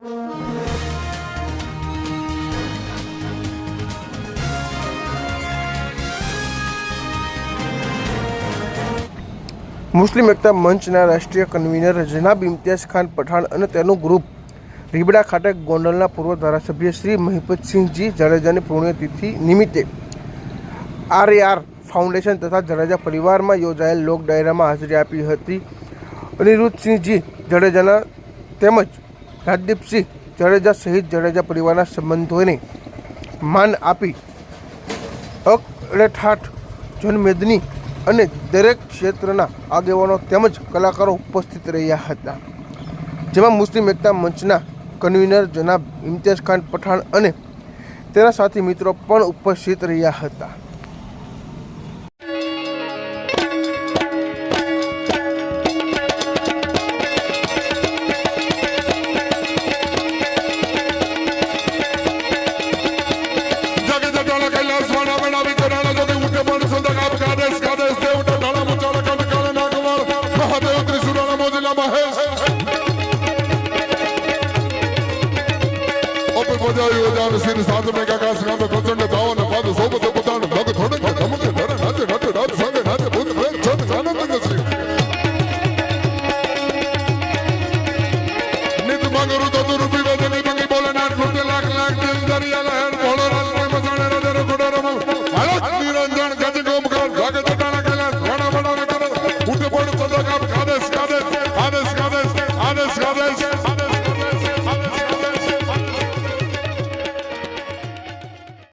મુસ્લિમ એકતા મંચના રાષ્ટ્રીય કન્વીનર જનાબ ઇમ્તિયાઝ ખાન પઠાણ અને તેનું ગ્રુપ રીબડા ખાતે ગોંડલના પૂર્વ ધારાસભ્ય શ્રી મહિપતસિંહજી જાડેજાની પુણ્યતિથિ નિમિત્તે RAR ફાઉન્ડેશન તથા જાડેજા પરિવારમાં યોજાયેલ લોક ડાયરામાં હાજરી આપી હતી. અનિરુદ્ધસિંહજી જાડેજાના તેમજ રાજદીપસિંહ જાડેજા સહિત જાડેજા પરિવારના સંબંધોને માન આપી અકળેઠાઠ જનમેદની અને દરેક ક્ષેત્રના આગેવાનો તેમજ કલાકારો ઉપસ્થિત રહ્યા હતા, જેમાં મુસ્લિમ એકતા મંચના કન્વીનર જનાબ ઇમ્તિયાઝ ખાન પઠાણ અને તેના સાથી મિત્રો પણ ઉપસ્થિત રહ્યા હતા. Sabe, me cagas, me concentra, tá, não pode